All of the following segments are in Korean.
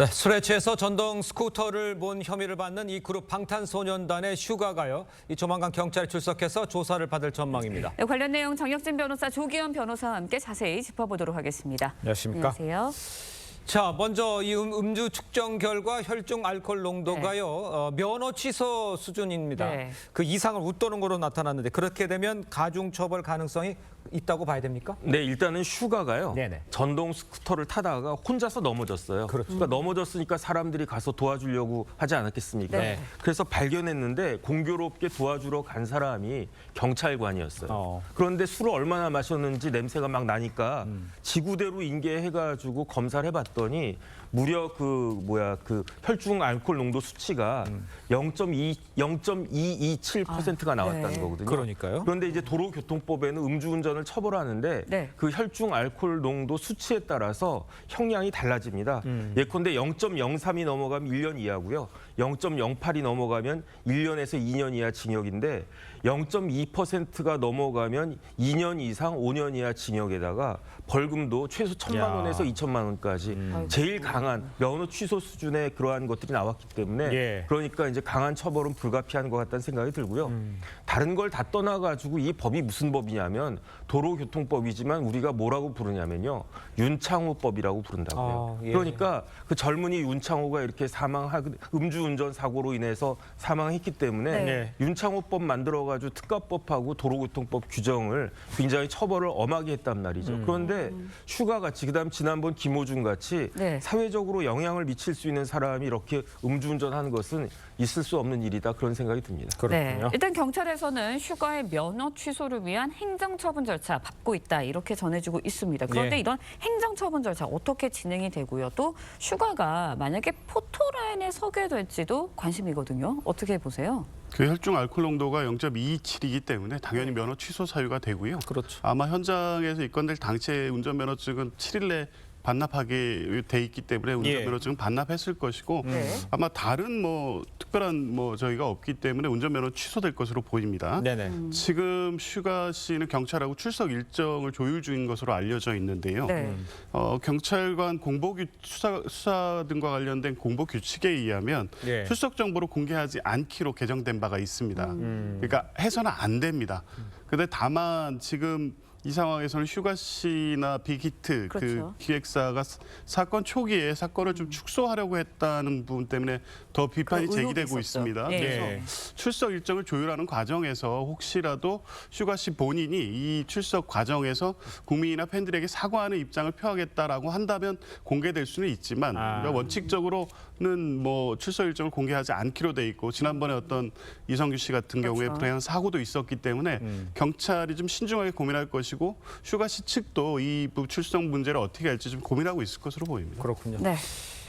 네, 술에 취해서 전동 스쿠터를 본 혐의를 받는 이 그룹 방탄소년단의 슈가가요. 조만간 경찰에 출석해서 조사를 받을 전망입니다. 네, 관련 내용 정혁진 변호사, 조기현 변호사와 함께 자세히 짚어보도록 하겠습니다. 안녕하십니까? 안녕하세요. 자, 먼저 이 음주 측정 결과 혈중 알코올 농도가요. 면허 취소 수준입니다. 네. 그 이상을 웃도는 거로 나타났는데 그렇게 되면 가중 처벌 가능성이 있다고 봐야 됩니까? 네, 일단은 슈가가요. 네네. 전동 스쿠터를 타다가 혼자서 넘어졌어요. 그렇죠. 그러니까 넘어졌으니까 사람들이 가서 도와주려고 하지 않았겠습니까? 네. 그래서 발견했는데 공교롭게 도와주러 간 사람이 경찰관이었어요. 그런데 술을 얼마나 마셨는지 냄새가 막 나니까 지구대로 인계해가지고 검사를 해봤더니 무려 그 혈중 알코올 농도 수치가 0.227%가 나왔다는 네. 거거든요. 그러니까요. 그런데 이제 도로교통법에는 음주운전을 처벌하는데 네. 그 혈중 알코올 농도 수치에 따라서 형량이 달라집니다. 예컨대 0.03이 넘어가면 1년 이하고요. 0.08이 넘어가면 1년에서 2년 이하 징역인데 0.2%가 넘어가면 2년 이상 5년 이하 징역에다가 벌금도 최소 1,000만 원에서 2천만 원까지 제일 강한 면허 취소 수준의 그러한 것들이 나왔기 때문에 예. 그러니까 이제 강한 처벌은 불가피한 것 같다는 생각이 들고요. 다른 걸 다 떠나가지고 이 법이 무슨 법이냐면 도로교통법이지만 우리가 뭐라고 부르냐면요. 윤창호법이라고 부른다고요. 예. 그러니까 그 젊은이 윤창호가 이렇게 음주운전 사고로 인해서 사망했기 때문에 네. 윤창호법 만들어가지고 특가법하고 도로교통법 규정을 굉장히 처벌을 엄하게 했단 말이죠. 그런데 슈가같이 그다음 지난번 김호중 같이 네. 사회적으로 영향을 미칠 수 있는 사람이 이렇게 음주운전하는 것은 있을 수 없는 일이다 그런 생각이 듭니다. 그렇군요. 네, 일단 경찰에서는 슈가의 면허 취소를 위한 행정처분 절차 밟고 있다 이렇게 전해지고 있습니다. 그런데 예. 이런 행정처분 절차 어떻게 진행이 되고요? 또 슈가가 만약에 포토라인에 서게 될지도 관심이거든요. 어떻게 보세요? 그 혈중 알코올 농도가 0.227이기 때문에 당연히 면허 취소 사유가 되고요. 그렇죠. 아마 현장에서 입건될 당시에 운전면허증은 7일 내 반납하게 돼 있기 때문에 운전면허증은 반납했을 것이고 네. 아마 다른 특별한 저희가 없기 때문에 운전면허 취소될 것으로 보입니다. 네네. 지금 슈가 씨는 경찰하고 출석 일정을 조율 중인 것으로 알려져 있는데요. 네. 경찰관 수사 등과 관련된 공보 규칙에 의하면 예. 출석 정보를 공개하지 않기로 개정된 바가 있습니다. 그러니까 해서는 안 됩니다. 근데 다만 지금 이 상황에서는 슈가 씨나 빅히트 그렇죠. 그 기획사가 사건 초기에 사건을 좀 축소하려고 했다는 부분 때문에 더 비판이 그 의혹이 제기되고 있었죠. 있습니다. 예. 그래서 출석 일정을 조율하는 과정에서 혹시라도 슈가 씨 본인이 이 출석 과정에서 국민이나 팬들에게 사과하는 입장을 표하겠다라고 한다면 공개될 수는 있지만 그러니까 원칙적으로는 출석 일정을 공개하지 않기로 돼 있고 지난번에 어떤 이성규 씨 같은 경우에 그렇죠. 불행한 사고도 있었기 때문에 경찰이 좀 신중하게 고민할 것이고 슈가 씨 측도 이 출석 문제를 어떻게 할지 좀 고민하고 있을 것으로 보입니다. 그렇군요. 네.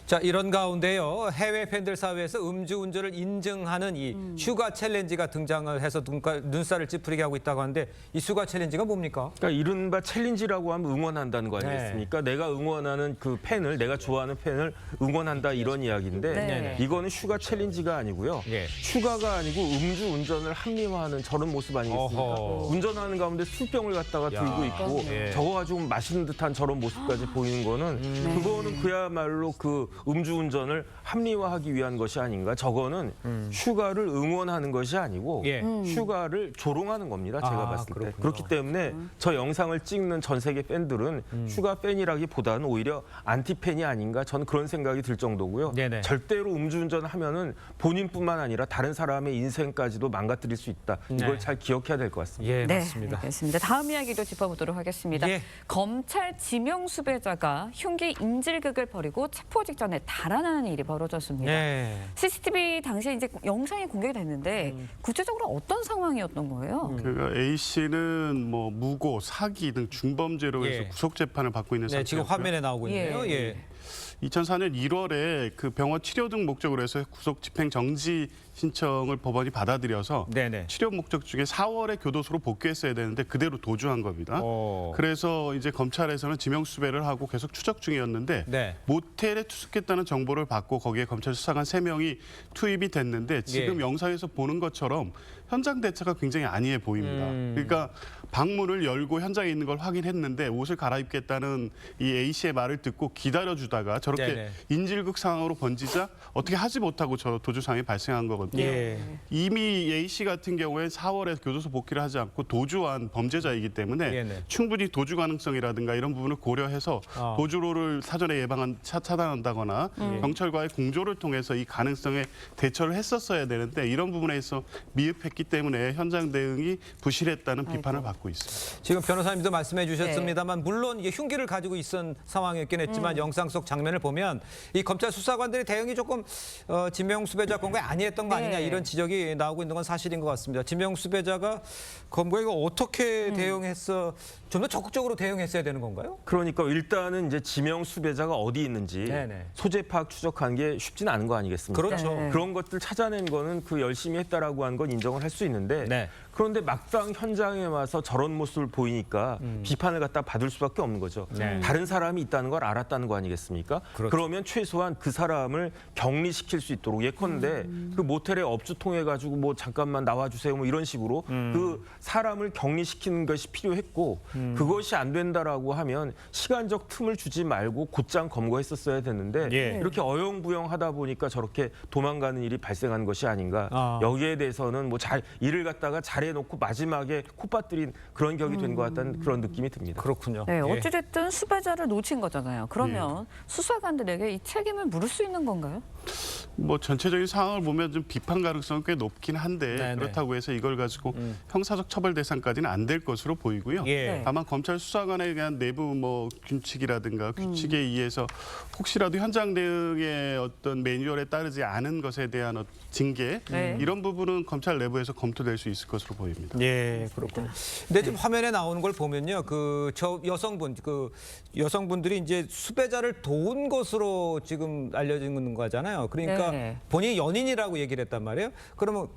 자, 이런 가운데요. 해외 팬들 사회에서 음주운전을 인증하는 이 슈가 챌린지가 등장을 해서 눈살을 찌푸리게 하고 있다고 하는데 이 슈가 챌린지가 뭡니까? 그러니까 이른바 챌린지라고 하면 응원한다는 거 네. 아니겠습니까? 내가 응원하는 그 팬을, 내가 좋아하는 팬을 응원한다 이런 이야기인데 네. 이거는 슈가 챌린지가 아니고요. 예. 슈가가 아니고 음주운전을 합리화하는 저런 모습 아니겠습니까? 어허. 운전하는 가운데 술병을 갖다가 들고 있고 예. 저거 가지고 마시는 듯한 저런 모습까지 보이는 거는 그거는 그야말로 그 음주운전을 합리화하기 위한 것이 아닌가. 저거는 슈가를 응원하는 것이 아니고 예. 슈가를 조롱하는 겁니다. 제가 봤을 때. 그렇군요. 그렇기 때문에 저 영상을 찍는 전 세계 팬들은 슈가 팬이라기보다는 오히려 안티 팬이 아닌가. 저는 그런 생각이 들 정도고요. 네네. 절대로 음주운전 하면은 본인뿐만 아니라 다른 사람의 인생까지도 망가뜨릴 수 있다. 이걸 네. 잘 기억해야 될 것 같습니다. 예, 네, 맞습니다. 알겠습니다. 다음 이야기도 짚어보도록 하겠습니다. 예. 검찰 지명 수배자가 흉기 인질극을 벌이고 체포 직전에 달아나는 일이 벌어졌습니다. 예. CCTV 당시에 이제 영상이 공개됐는데 구체적으로 어떤 상황이었던 거예요? 그러니까 A 씨는 무고, 사기 등 중범죄로 해서 예. 구속 재판을 받고 있는 네, 상태고요. 지금 화면에 나오고 있네요. 예. 예. 2004년 1월에 그 병원 치료 등 목적으로 해서 구속 집행 정지 신청을 법원이 받아들여서 네네. 치료 목적 중에 4월에 교도소로 복귀했어야 되는데 그대로 도주한 겁니다. 그래서 이제 검찰에서는 지명수배를 하고 계속 추적 중이었는데 네. 모텔에 투숙했다는 정보를 받고 거기에 검찰 수사관 3명이 투입이 됐는데 지금 예. 영상에서 보는 것처럼 현장 대처가 굉장히 안이해 보입니다. 그러니까 방문을 열고 현장에 있는 걸 확인했는데 옷을 갈아입겠다는 이 A 씨의 말을 듣고 기다려주다가 저렇게 네네. 인질극 상황으로 번지자 어떻게 하지 못하고 저 도주상이 발생한 거거든요. 예. 이미 A 씨 같은 경우에 4월에 교도소 복귀를 하지 않고 도주한 범죄자이기 때문에 네네. 충분히 도주 가능성이라든가 이런 부분을 고려해서 도주로를 사전에 차단한다거나 경찰과의 공조를 통해서 이 가능성에 대처를 했었어야 되는데 이런 부분에서 미흡했기 때문에 현장 대응이 부실했다는 비판을 받고 있습니다. 지금 변호사님도 말씀해 주셨습니다만 물론 이게 흉기를 가지고 있던 상황이었긴 했지만 영상 속 장면을 보면 이 검찰 수사관들의 대응이 조금 지명수배자 건거에 아니했던 거 아니냐 이런 지적이 나오고 있는 건 사실인 것 같습니다. 지명수배자가 건거에 이거 어떻게 대응했어? 좀 더 적극적으로 대응했어야 되는 건가요? 그러니까 일단은 이제 지명 수배자가 어디 있는지 네네. 소재 파악 추적한 게 쉽지는 않은 거 아니겠습니까? 그렇죠. 네. 그런 것들 찾아낸 거는 그 열심히 했다라고 한 건 인정을 할 수 있는데 네. 그런데 막상 현장에 와서 저런 모습을 보이니까 비판을 갖다 받을 수밖에 없는 거죠. 네. 다른 사람이 있다는 걸 알았다는 거 아니겠습니까? 그렇죠. 그러면 최소한 그 사람을 격리시킬 수 있도록 예컨대 그 모텔에 업주 통해 가지고 뭐 잠깐만 나와주세요 뭐 이런 식으로 그 사람을 격리시키는 것이 필요했고 그것이 안 된다라고 하면 시간적 틈을 주지 말고 곧장 검거했었어야 됐는데 예. 이렇게 어영부영하다 보니까 저렇게 도망가는 일이 발생한 것이 아닌가. 여기에 대해서는 뭐 일을 갖다가 잘해놓고 마지막에 콧바뜨린 그런 격이 된 것 같다는 그런 느낌이 듭니다. 그렇군요. 네, 예. 어찌됐든 수배자를 놓친 거잖아요. 그러면 수사관들에게 이 책임을 물을 수 있는 건가요? 뭐 전체적인 상황을 보면 좀 비판 가능성은 꽤 높긴 한데 네네. 그렇다고 해서 이걸 가지고 형사적 처벌 대상까지는 안 될 것으로 보이고요. 예. 네. 다만 검찰 수사관에 대한 내부 뭐 규칙이라든가 규칙에 의해서 혹시라도 현장 대응의 어떤 매뉴얼에 따르지 않은 것에 대한 징계 네. 이런 부분은 검찰 내부에서 검토될 수 있을 것으로 보입니다. 예, 그렇군요. 근데 지금 화면에 나오는 걸 보면요, 여성분들이 이제 수배자를 도운 것으로 지금 알려진 거잖아요. 그러니까 네. 본인이 연인이라고 얘기를 했단 말이에요. 그러면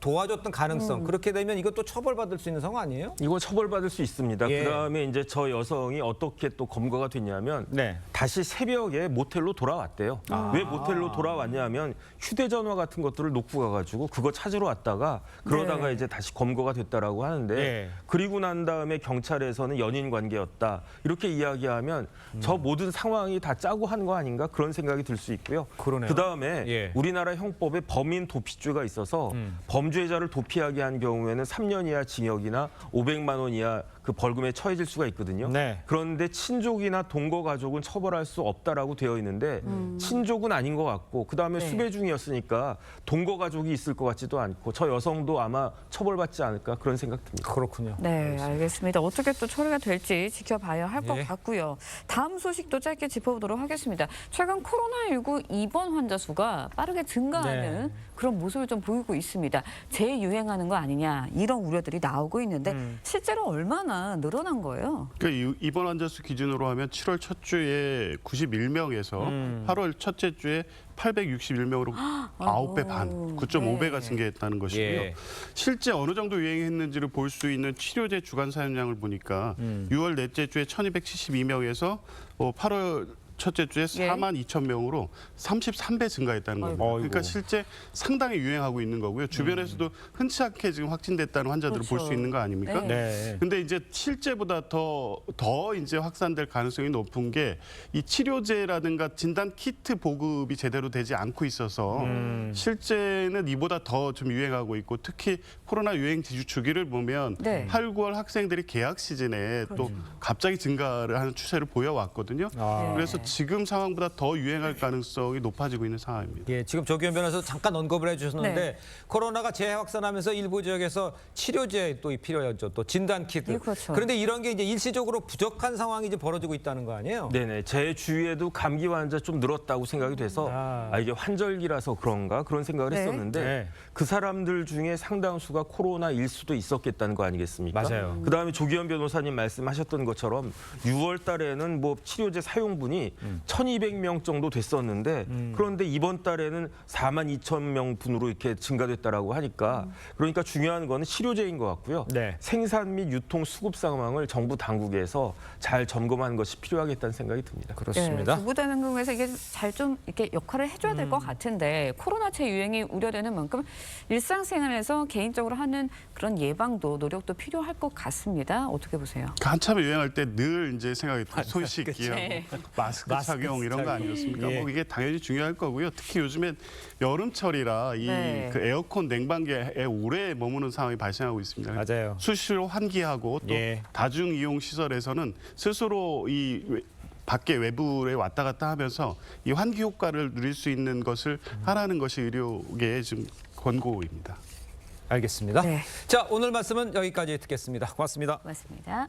도와줬던 가능성 그렇게 되면 이것도 처벌받을 수 있는 상황 아니에요? 이거 처벌받을 수 있습니다. 예. 그다음에 이제 저 여성이 어떻게 또 검거가 됐냐면 네. 다시 새벽에 모텔로 돌아왔대요. 왜 모텔로 돌아왔냐면 휴대전화 같은 것들을 놓고 가가지고 그거 찾으러 왔다가 그러다가 네. 이제 다시 검거가 됐다라고 하는데 예. 그리고 난 다음에 경찰에서는 연인 관계였다 이렇게 이야기하면 저 모든 상황이 다 짜고 한 거 아닌가 그런 생각이 들 수 있고요. 그러네요. 그다음에 예. 우리나라 형법에 범인 도피죄가 있어서 범죄자를 도피하게 한 경우에는 3년 이하 징역이나 500만 원 이하 그 벌금에 처해질 수가 있거든요. 네. 그런데 친족이나 동거 가족은 처벌할 수 없다라고 되어 있는데 친족은 아닌 것 같고 그다음에 네. 수배 중이었으니까 동거 가족이 있을 것 같지도 않고 저 여성도 아마 처벌받지 않을까 그런 생각 듭니다. 그렇군요. 네, 알겠습니다. 어떻게 또 처리가 될지 지켜봐야 할 것 예. 같고요. 다음 소식도 짧게 짚어보도록 하겠습니다. 최근 코로나19 입원 환자 수가 빠르게 증가하는 네. 그런 모습을 좀 보이고 있습니다. 재유행하는 거 아니냐 이런 우려들이 나오고 있는데 실제로 얼마나 늘어난 거예요? 그러니까 이번 환자 수 기준으로 하면 7월 첫 주에 91명에서 8월 첫째 주에 861명으로 9배 반, 9.5배가 네. 증가했다는 것이고요. 예. 실제 어느 정도 유행했는지를 볼 수 있는 치료제 주간 사용량을 보니까 6월 넷째 주에 1272명에서 8월 첫째 주에 예. 4만 2천 명으로 33배 증가했다는 겁니다. 아이고. 그러니까 실제 상당히 유행하고 있는 거고요. 주변에서도 흔치 않게 지금 확진됐다는 환자들을 볼 그렇죠. 수 있는 거 아닙니까? 네. 네. 근데 이제 실제보다 더 이제 확산될 가능성이 높은 게 이 치료제라든가 진단 키트 보급이 제대로 되지 않고 있어서 실제는 이보다 더 좀 유행하고 있고 특히 코로나 유행 주기를 보면 네. 8, 9월 학생들이 개학 시즌에 또 갑자기 증가를 하는 추세를 보여왔거든요. 아. 그래서 지금 상황보다 더 유행할 가능성이 높아지고 있는 상황입니다. 예, 지금 조기현 변호사 잠깐 언급을 해주셨는데 네. 코로나가 재확산하면서 일부 지역에서 치료제 또 필요하죠, 또 진단 키트. 예, 그렇죠. 그런데 이런 게 이제 일시적으로 부족한 상황이 이제 벌어지고 있다는 거 아니에요? 네네, 제 주위에도 감기 환자 좀 늘었다고 생각이 돼서 이게 환절기라서 그런가 그런 생각을 네. 했었는데 네. 그 사람들 중에 상당수가 코로나일 수도 있었겠다는 거 아니겠습니까? 맞아요. 그다음에 조기현 변호사님 말씀하셨던 것처럼 6월 달에는 뭐 치료제 사용분이 음. 1,200명 정도 됐었는데 그런데 이번 달에는 42,000명 분으로 이렇게 증가됐다라고 하니까 그러니까 중요한 거는 치료제인 것 같고요. 네. 생산 및 유통 수급 상황을 정부 당국에서 잘 점검하는 것이 필요하겠다는 생각이 듭니다. 그렇습니다. 정부당국에서 이게 잘 좀 이렇게 역할을 해줘야 될 것 같은데 코로나 재유행이 우려되는 만큼 일상생활에서 개인적으로 하는 그런 예방도 노력도 필요할 것 같습니다. 어떻게 보세요? 한참에 유행할 때 늘 이제 생각이 손 씻기하고 네. 마스크 착용 이런 거 아니었습니까? 예. 뭐 이게 당연히 중요할 거고요. 특히 요즘엔 여름철이라 이 네. 그 에어컨 냉방기에 오래 머무는 상황이 발생하고 있습니다. 맞아요. 수시로 환기하고 또 예. 다중 이용 시설에서는 스스로 이 밖에 외부에 왔다 갔다 하면서 이 환기 효과를 누릴 수 있는 것을 하라는 것이 의료계의 지금 권고입니다. 알겠습니다. 네. 자, 오늘 말씀은 여기까지 듣겠습니다. 고맙습니다. 고맙습니다.